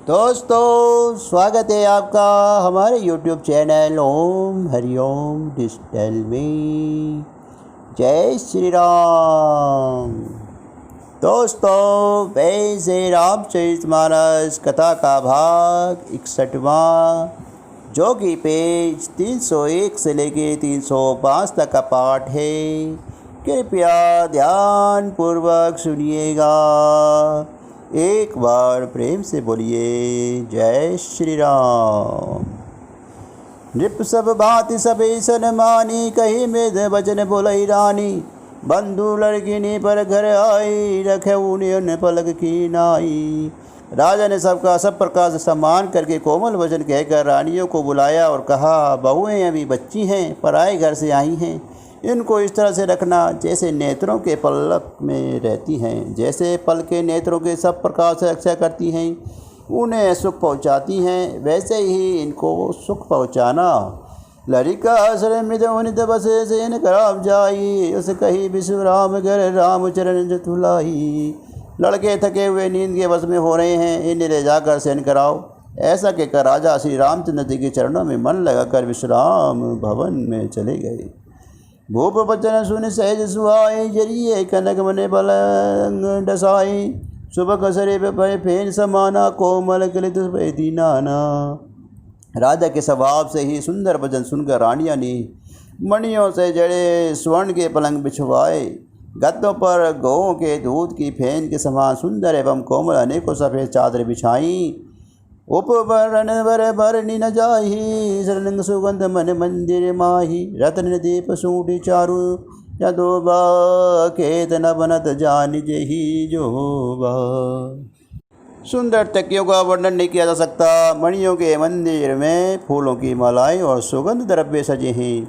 दोस्तों, स्वागत है आपका हमारे YouTube चैनल ओम हरिओम डिजिटल में। जय श्री राम। दोस्तों, वैसे रामचरितमानस कथा का भाग 61वां, जो कि पेज 301 से लेके 305 तक का पाठ है। कृपया ध्यान पूर्वक सुनिएगा। एक बार प्रेम से बोलिए जय श्री राम। नृप सब भांति सबे सन मानी, कही मृद वचन बोलई रानी। बंधु लड़किनी पर घर आई, रखे उन्हें पलक की नाई। राजा ने सबका सब प्रकार से सम्मान करके कोमल वचन कहकर रानियों को बुलाया और कहा, बहुएं अभी बच्ची हैं, पराए घर से आई हैं। इनको इस तरह से रखना जैसे नेत्रों के पलक में रहती हैं। जैसे पल के नेत्रों के सब प्रकार से रक्षा करती हैं, उन्हें सुख पहुंचाती हैं, वैसे ही इनको सुख पहुंचाना। लड़िका असर मृद बसे से कराम जाई, उस कही विश्व राम घर राम चरण तुलाई। लड़के थके हुए नींद के वश में हो रहे हैं, इन्हें ले जाकर सैन कराओ। ऐसा कहकर राजा श्री रामचंद्र जी के चरणों में मन लगाकर विश्राम भवन में चले गए। भूप बचन सुन सहज सुहाई, जरिए कनक मने पलंग डसाई। सुबह कसरे पे फेन समाना, कोमल कलित दीनाना। राजा के स्वभाव से ही सुंदर भजन सुनकर रानियाँ ने मणियों से जड़े स्वर्ण के पलंग बिछवाए। गद्दों पर गौओं के दूध की फेन के समान सुंदर एवं कोमल अनेकों सफ़ेद चादर बिछाई। उपवरण वर भरनी न जाही, शरणंग सुगंध मन मंदिर माही। रत्न दीप सूटी चारु यदोबा, केत न बनत जान जही जोबा। सुंदर तकियों का वर्णन नहीं किया जा सकता। मणियों के मंदिर में फूलों की मालाएं और सुगंध द्रव्य सजे हैं।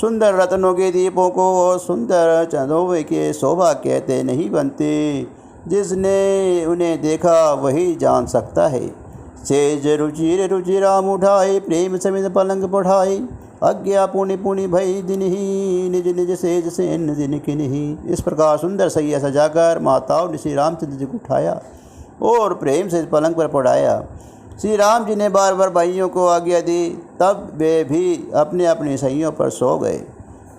सुंदर रत्नों के दीपों को और सुंदर चंदोवे के शोभा कहते नहीं बनते। जिसने उन्हें देखा वही जान सकता है। सेज रुचिर रुचिराम उठाए, प्रेम समित पलंग पढ़ाए। अज्ञा पुनि पुनि भई दिन ही, निज निज सेज सेन दिन किन्ही। इस प्रकार सुंदर सैया सजाकर माताओं ने श्री रामचंद्र जी को उठाया और प्रेम से पलंग पर पढ़ाया। श्री राम जी ने बार बार भाइयों को आज्ञा दी, तब वे भी अपने अपनी सैयों पर सो गए।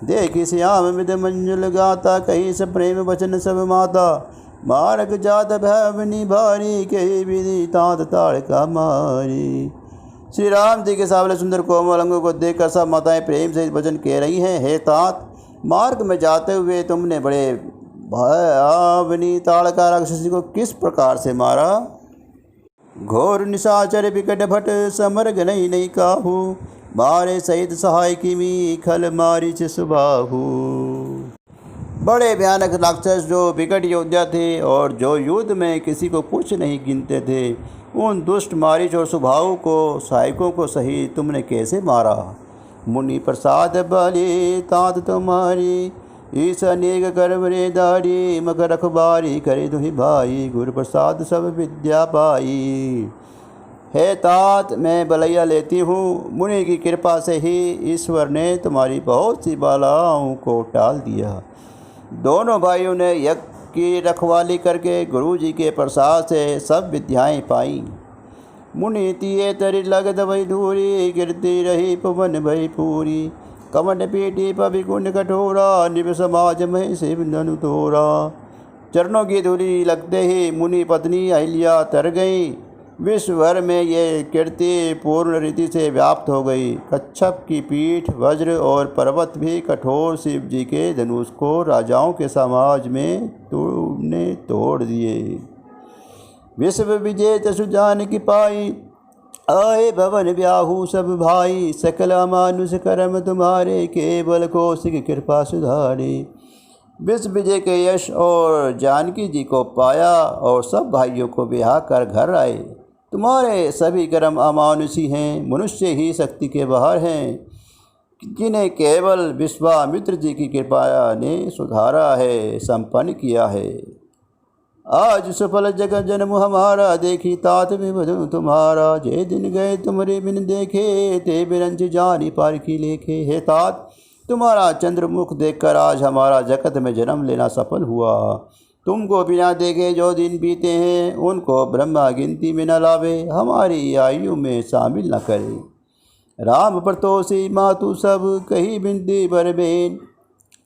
देखी श्याम मृद मंजुल गाता, कहीं से प्रेम वचन सब माता। मार्ग जात भवनी भारी, कही विधि तात ताड़ का मारी। श्री राम जी के सावले सुंदर कोमल अंगों को देखकर सब माताएं प्रेम से वचन कह रही हैं, हे तात, मार्ग में जाते हुए तुमने बड़े भावनी ताड़ का राक्षसी को किस प्रकार से मारा। घोर निशाचर विकट भट, समर्ग नहीं काहू। मारे सहित सहाय किमी, खल मारी सुबाहू। बड़े भयानक राक्षस जो विकट योद्धा थे और जो युद्ध में किसी को कुछ नहीं गिनते थे, उन दुष्ट मारीच और सुभाव को सहायकों को सही तुमने कैसे मारा। मुनि प्रसाद बलि तात तुम्हारी, ईश अनेक कर बरे दारी। मकर रखबारी करे दुहि भाई, गुरु प्रसाद सब विद्या पाई। हे तात, मैं बलैया लेती हूँ, मुनि की कृपा से ही ईश्वर ने तुम्हारी बहुत सी बालाओं को टाल दिया। दोनों भाइयों ने यज्ञ की रखवाली करके गुरु जी के प्रसाद से सब विद्याएं पाई। मुनि तिये तरि लगत भई धूरी, गिरती रही पवन भई पूरी। कमंड पीटी पविकुंड कठोरा, निभ समाज में शिव धनु तोरा। चरणों की धूली लगते ही मुनि पत्नी अहिल्या तर गई। विश्व भर में ये कीर्ति पूर्ण रीति से व्याप्त हो गई। कच्छप की पीठ, वज्र और पर्वत भी कठोर शिव जी के धनुष को राजाओं के समाज में तुमने तोड़ दिए। विश्व विजेत सुजान की पाई, आए भवन ब्याहु सब भाई। सकल मानुष कर्म तुम्हारे, केवल कौशिक कृपा सुधारे। विश्व विजय के यश और जानकी जी को पाया और सब भाइयों को ब्याह कर घर आए। तुम्हारे सभी कर्म अमानुषी हैं, मनुष्य ही शक्ति के बाहर हैं, जिन्हें केवल विश्वामित्र जी की कृपा ने सुधारा है, संपन्न किया है। आज सफल जगत जन्म हमारा, देखी तात विबधु तुम्हारा। जे दिन गए तुम्हारे बिन देखे, ते बिरंज जानी पार की लेखे। हे तात, तुम्हारा चंद्रमुख देखकर आज हमारा जगत में जन्म लेना सफल हुआ। तुमको बिना देखे जो दिन बीते हैं उनको ब्रह्मा गिनती में न लावे, हमारी आयु में शामिल न करे। राम परतोषी मातु सब कही बिनती बर बेन,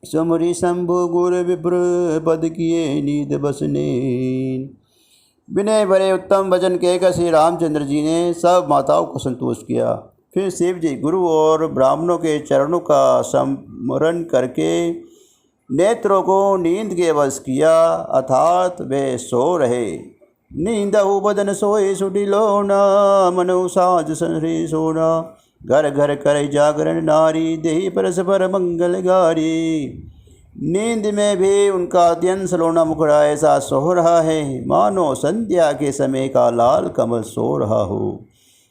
सुमरी शंभु गुर विप्र पद किए नींद बसने। विनय भरे उत्तम वचन कहकर श्री रामचंद्र जी ने सब माताओं को संतुष्ट किया। फिर शिव जी गुरु और ब्राह्मणों के चरणों का स्मरण करके नेत्रों को नींद के वश किया, अर्थात वे सो रहे। नींदहु बदन सोए सुटिलो न, मनु साज संहरी सोना। घर घर करे जागरण नारी, देहि परस्पर मंगल गारी। नींद में भी उनका अत्यंत सलोना मुखड़ा ऐसा सो रहा है मानो संध्या के समय का लाल कमल सो रहा हो।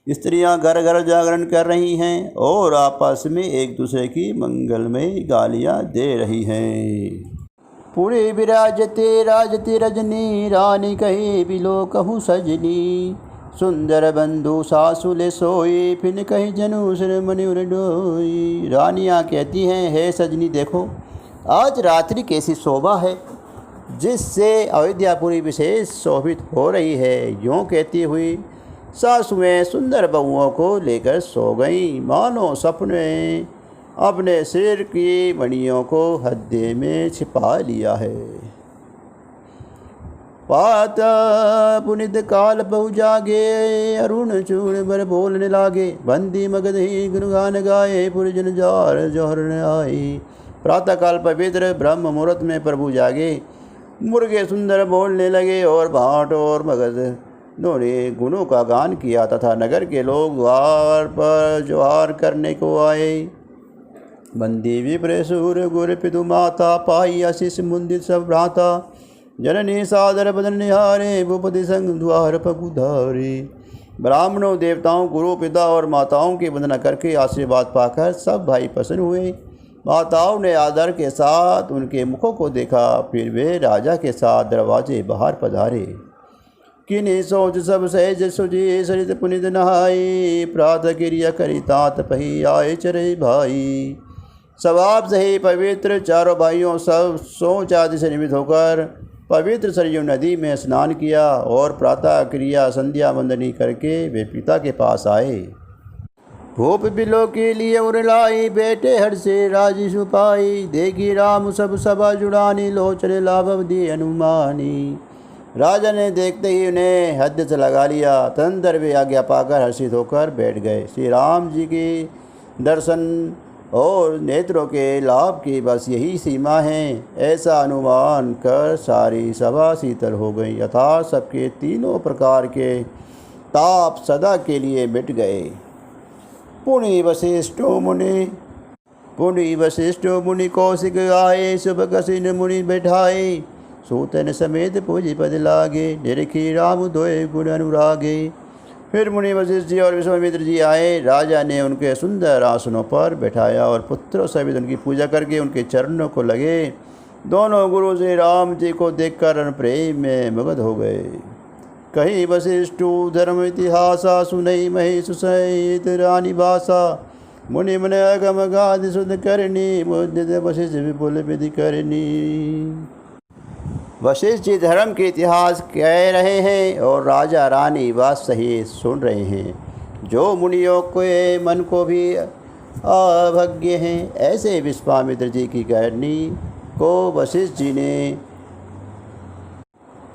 स्त्रियां घर घर जागरण कर रही हैं और आपस में एक दूसरे की मंगलमय गालियां दे रही हैं। पूरे विराजते राजते रजनी, रानी कहे बिलो कहूँ सजनी। सुंदर बंधु सासुले सोई, फिर कहीं जनु सिर मनुर डोई। रानियाँ कहती हैं, हे सजनी देखो आज रात्रि कैसी शोभा है, जिससे अयोध्यापुरी विशेष शोभित हो रही है। यूँ कहती हुई सासुएं सुंदर बहुओं को लेकर सो गईं, मानो सपने अपने सिर की मणियों को हद्दे में छिपा लिया है। पात पुनित काल बहु जागे, अरुण चूर्ण बर बोलने लागे। बंदी मगध ही गुणगान गाए, पुरजन जार जोहर आई। प्रातःकाल पवित्र ब्रह्म मुहूर्त में प्रभु जागे, मुर्गे सुंदर बोलने लगे और भाट और मगध उन्होंने गुणों का गान किया तथा नगर के लोग द्वार पर जोहार करने को आए। बंदी विप्र सूर गुर पितु माता, पाई आशीष मुंदित सब भ्राता। जननी सादर बदन निहारे, भूपति संग द्वार पगुधारे। ब्राह्मणों देवताओं गुरु पिता और माताओं की वंदना करके आशीर्वाद पाकर सब भाई प्रसन्न हुए। माताओं ने आदर के साथ उनके मुखों को देखा, फिर वे राजा के साथ दरवाजे बाहर पधारे। किन्हीं सोच सब सहज सुजी, सरित पुनित नहाई। प्रातः क्रिया करी तात पही, आए चरे भाई। स्वभाव से ही पवित्र चारों भाइयों सब सोच आदि से निमित्त होकर पवित्र सरयू नदी में स्नान किया और प्रातः क्रिया संध्या वंदनी करके वे पिता के पास आए। भूप बिलो के लिए उरलाई, बेटे हर से राजी सुपाई। देखी राम सब सभा जुड़ानी, लोचने लाभ दी अनुमानी। राजा ने देखते ही उन्हें हद से लगा लिया, तदंतर वे आज्ञा पाकर हर्षित होकर बैठ गए। श्री राम जी के दर्शन और नेत्रों के लाभ की बस यही सीमा है, ऐसा अनुमान कर सारी सभा शीतल हो गई, अर्थात सबके तीनों प्रकार के ताप सदा के लिए मिट गए। पुनि वशिष्ठो मुनि कौशिक आए, शुभ कसिन मुनि बैठाए। सूतन समेत पूजी पद लागे, निरखी राम दोए गुण अनुरागे। फिर मुनि वशिष्ठ जी और विश्वामित्र जी आए। राजा ने उनके सुंदर आसनों पर बैठाया और पुत्रों सहित उनकी पूजा करके उनके चरणों को लगे। दोनों गुरु श्री राम जी को देखकर प्रेम में मगध हो गए। कहीं वशिष्ठु धर्म इतिहासा, सुनई महेश सहित रानी भाषा। मुनि मन अगम गादि सुध करनी, मुदित वशिष्ठ विपुल विधि करनी। वशिष्ठ जी धर्म के इतिहास कह रहे हैं और राजा रानी बात सही सुन रहे हैं। जो मुनियों के मन को भी अभज्ञ हैं, ऐसे विश्वामित्र जी की करनी को वशिष्ठ जी ने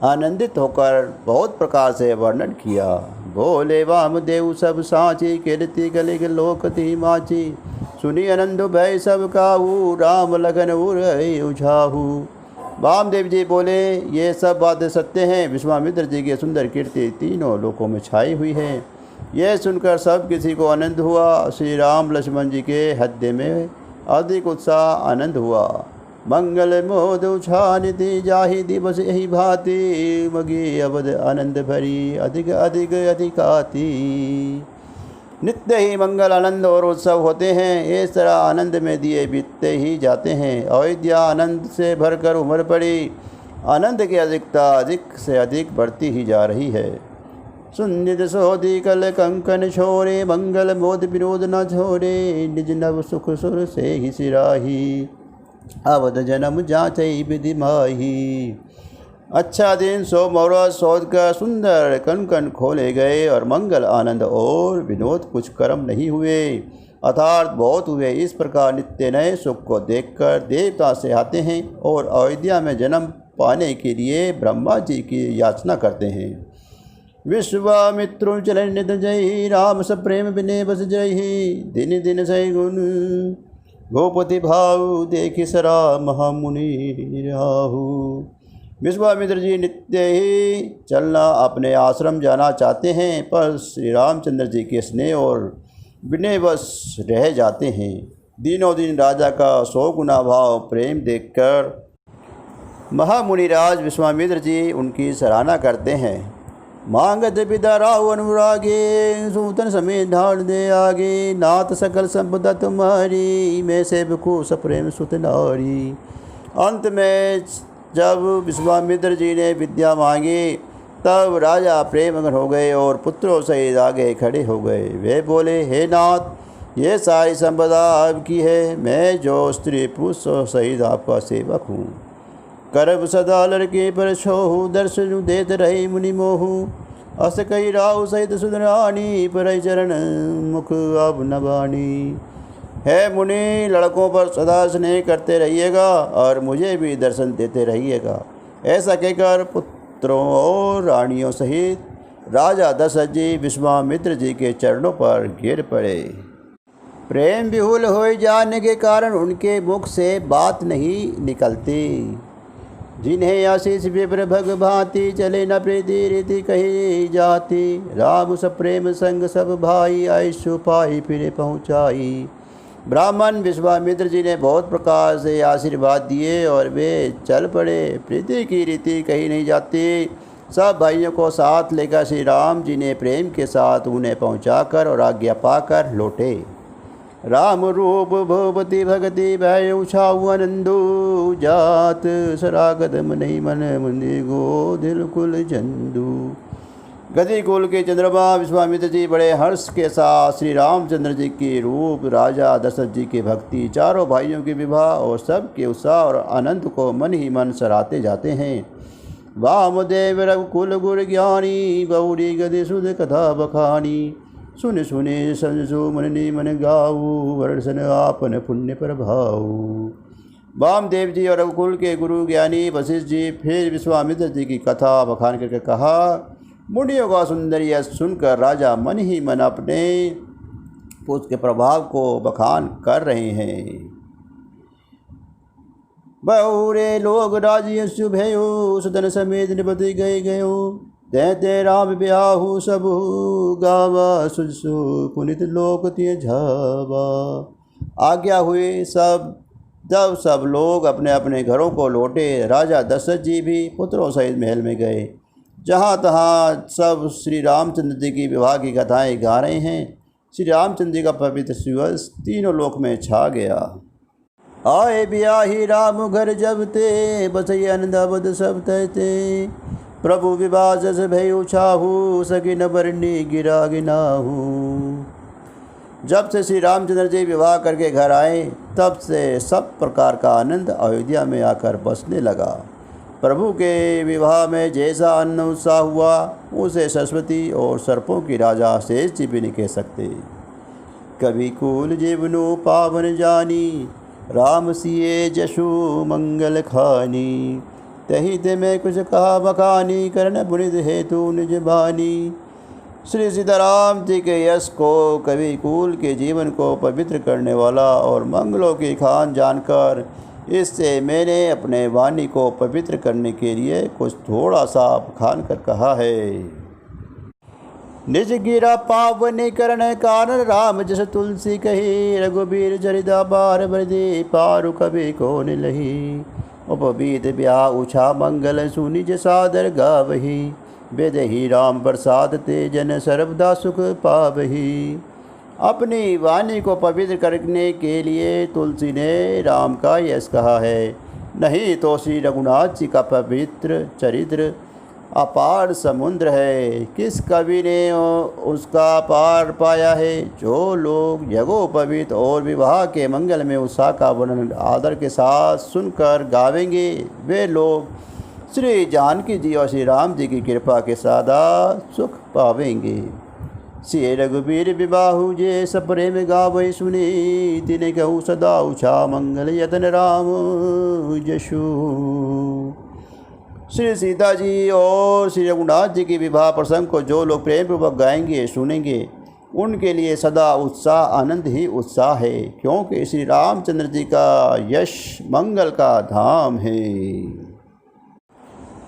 आनंदित होकर बहुत प्रकार से वर्णन किया। बोले वामदेव सब साची, कीर्ति गलिग लोकति माची। सुनी आनंद भय सब काहू, राम लगन उछाहू। वामदेव जी बोले, ये सब बातें सत्य हैं। विश्वामित्र जी की सुंदर कीर्ति तीनों लोकों में छाई हुई है। यह सुनकर सब किसी को आनंद हुआ। श्री राम लक्ष्मण जी के हृदय में अधिक उत्साह आनंद हुआ। मंगल मोद उछानिति, जाहि दिवस यही भांति। मगी अवध आनंद भरी, अधिक अधिक अधिकाती। नित्य ही मंगल आनंद और उत्सव होते हैं। इस तरह आनंद में दिए बीतते ही जाते हैं। अयोध्या आनंद से भरकर उमड़ पड़ी। आनंद की अधिकता अधिक से अधिक बढ़ती ही जा रही है। सुनित सोधि कल कंकन छोरे, मंगल मोद विनोद न छोरे। निज नव सुख सुर से ही सिराही, अवध जन्म जाचई विधि माही। अच्छा दिन सो मुहूर्त शोध कर सुंदर कन कन खोले गए और मंगल आनंद और विनोद कुछ कर्म नहीं हुए अर्थात बहुत हुए। इस प्रकार नित्य नए सुख को देखकर देवता से आते हैं और अयोध्या में जन्म पाने के लिए ब्रह्मा जी की याचना करते हैं। विश्वामित्रु चलन नित जय राम स प्रेम बिने बस जय दिन दिन सही गुण गोपति भाव देखि सरा महामुनि राहु। विश्वामित्र जी नित्य ही चलना अपने आश्रम जाना चाहते हैं पर श्री रामचंद्र जी के स्नेह और विनय वश रह जाते हैं। दिनों दिन राजा का 100 गुना भाव प्रेम देखकर महामुनिराज विश्वामित्र जी उनकी सराहना करते हैं। मांगत पिता राहु अनुरागे सूतन समेत ढाल दे आगे नाथ सकल संपदा तुम्हारी मैं सेवकू सप्रेम सुत नारी। अंत में जब विश्वामित्र जी ने विद्या मांगी तब राजा प्रेमगन हो गए और पुत्रों सहित आगे खड़े हो गए। वे बोले, हे नाथ ये सारी संपदा आपकी है, मैं जो स्त्री पुरुष सहित आपका सेवक हूँ। करब सदा लड़के पर छोहु दर्शन देत रहे मुनि मोहु अस कही राहु सहित सुधरानी पर चरण मुख अब नबानी। है मुनि लड़कों पर सदा स्नेह करते रहिएगा और मुझे भी दर्शन देते रहिएगा। ऐसा कहकर पुत्रों और रानियों सहित राजा दशरथ जी विश्वामित्र जी के चरणों पर गिर पड़े। प्रेम विहुल हो जाने के कारण उनके मुख से बात नहीं निकलती। जिन्हें आशीष विप्र भग भांति चले न प्रीति रीति कही जाती। राम सप्रेम संग सब भाई आयुषु पाई फिर पहुँचाई। ब्राह्मण विश्वामित्र जी ने बहुत प्रकार से आशीर्वाद दिए और वे चल पड़े। प्रीति की रीति कही नहीं जाती। सब भाइयों को साथ लेकर श्री राम जी ने प्रेम के साथ उन्हें पहुंचाकर और आज्ञा पाकर लौटे। राम रूप भूपति भगति भय उछाऊ आनंदो जात सरागत मनि मन मुनि गो दिल कुल चंदू। गति कुल के चंद्रमा विश्वामित्र जी बड़े हर्ष के साथ श्री रामचंद्र जी के रूप, राजा दशरथ जी की भक्ति, चारों भाइयों के विवाह और सबके उत्साह और आनंद को मन ही मन सराहते जाते हैं। वामदेव रघुकुल गुर ज्ञानी गौरी गति सुध कथा बखानी। सुन सुने संजो मननी मन गाऊ वर्षन आपन पुण्य प्रभाऊ। वामदेव जी और रघुकुल के गुरु ज्ञानी वशिष्ठ जी फिर विश्वामित्र जी की कथा बखान करके कहा। मुनियों का सुंदर यश सुनकर राजा मन ही मन अपने पुत्र के प्रभाव को बखान कर रहे हैं। बहुरे लोग राजयशु भयो सदन समेत निपति गए गयो ते राम ब्याहु सब गावा सुजसु पुनित लोक तिय झावा। आज्ञा हुई जब सब लोग अपने अपने घरों को लौटे। राजा दशरथ जी भी पुत्रों सहित महल में गए। जहाँ तहाँ सब श्री रामचंद्र जी की विवाह की कथाएँ गा रहे हैं। श्री रामचंद्र जी का पवित्र सुयस तीनों लोक में छा गया। आए ब्याही राम घर जब ते बसई अनंदाबद सब ते प्रभु विवाह जस भय छाहू सकी न बरनी गिरा गिनाहू। जब से श्री रामचंद्र जी विवाह करके घर आए तब से सब प्रकार का आनंद अयोध्या में आकर बसने लगा। प्रभु के विवाह में जैसा अन्न उत्साह हुआ उसे सरस्वती और सर्पों की राजा शेष जी भी नहीं कह सकते। कभी कुल जीवनो पावन जानी राम सिए जशु मंगल खानी। तही ते मैं कुछ कहा बखानी करण पुनित हेतु निज बानी। श्री सीताराम जी के यश को कवि कुल के जीवन को पवित्र करने वाला और मंगलों की खान जानकर इससे मैंने अपने वाणी को पवित्र करने के लिए कुछ थोड़ा सा बखान कर कहा है। निज गिरा पावन करण कारण राम जस तुलसी कही रघुबीर चरिता पार बरदी पारु कभी को निलही। उपबीत ब्याह उछा मंगल सुनिज सादर गावही बेदही राम प्रसाद ते जन सर्वदा सुख पावही। अपनी वाणी को पवित्र करने के लिए तुलसी ने राम का यश कहा है। नहीं तो श्री रघुनाथ जी का पवित्र चरित्र अपार समुद्र है। किस कवि ने उसका पार पाया है। जो लोग यज्ञोपवीत और विवाह के मंगल में उत्साह का वर्णन आदर के साथ सुनकर गावेंगे वे लोग श्री जानकी जी और श्री राम जी की कृपा के सदा सुख पावेंगे। श्री रघुबीर विबाहु जे सप्रेम गावै सुने, तिने कहूँ सदा उछा मंगल यतन राम जशु। श्री सीता जी और श्री रघुनाथ जी की विवाह प्रसंग को जो लोग प्रेम पूर्वक गाएंगे सुनेंगे, उनके लिए सदा उत्साह आनंद ही उत्साह है, क्योंकि श्री रामचंद्र जी का यश मंगल का धाम है।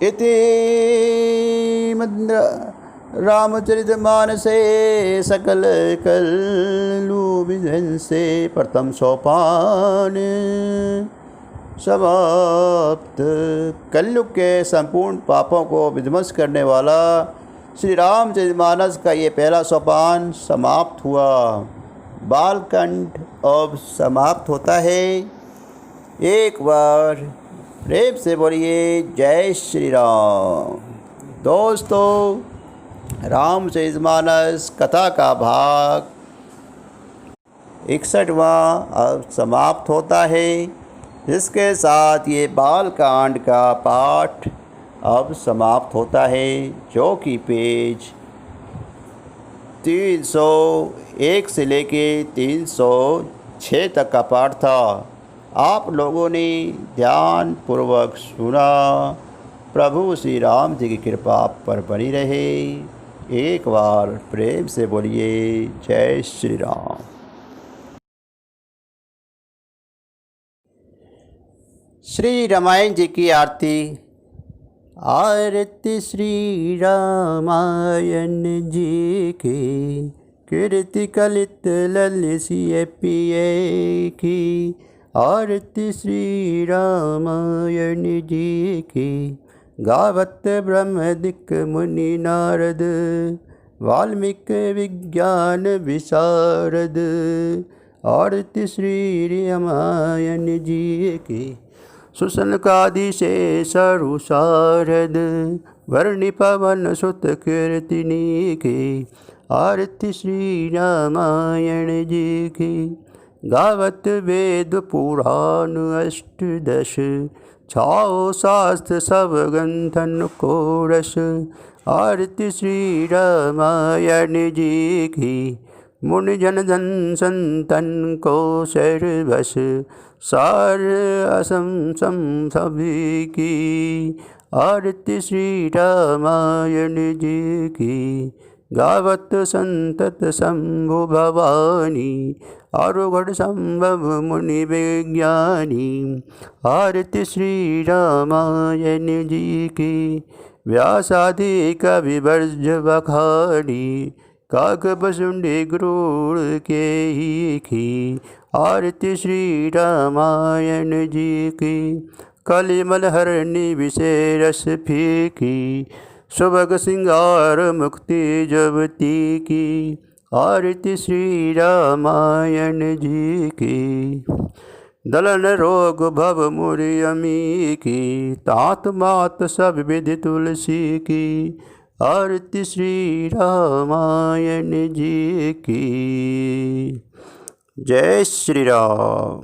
इति रामचरितमानसे सकल कलु विध्वंसे प्रथम सोपान समाप्त। कलयुग के संपूर्ण पापों को विध्वंस करने वाला श्री रामचरितमानस का ये पहला सोपान समाप्त हुआ। बालकांड अब समाप्त होता है। एक बार प्रेम से बोलिए जय श्री राम। दोस्तों, रामचरितमानस कथा का भाग 61वां अब समाप्त होता है। इसके साथ ये बालकांड का पाठ अब समाप्त होता है, जो कि पेज 301 से लेके 306 तक का पाठ था। आप लोगों ने ध्यान पूर्वक सुना। प्रभु श्री राम जी की कृपा आप पर बनी रहे। एक बार प्रेम से बोलिए जय श्री राम। श्री रामायण जी की आरती। आरती श्री रामायण जी की, कीर्ति कलित ललिसिए पिए की। आरती श्री रामायण जी की, गावत ब्रह्मदिक मुनि नारद, वाल्मीकि विज्ञान विशारद। आरती श्री रामायण जी की, सुसनकादि से सरुसारद, वर्णि पवन सुत कीर्तिनी की। आरती श्री रामायण जी की, गावत वेद पुराण अष्टदश, छाओ शास्त्र सब ग्रंथन को रस। आरती श्री रामायण जी की, मुनि जन धन संतन को सर्वस, सार असम सभी की। आरती श्री रामायण जी की, गावत संतत शंभु भवानी, आरुगढ़ संभव मुनि विज्ञानी। आरती श्री रामायण जी की, व्यासादि कवि वर्ज बखानी, काक बसुंडी गरुड़ के ही की। आरती श्री रामायण जी की, कलिमल हरणी विशेष फीकी, सुभग सिंगार मुक्ति जबती की। आरती श्री रामायण जी की, दलन रोग भव मुरि अमी की, तात मात सब विधि तुलसी की। आरती श्री रामायण जी की। जय श्री राम।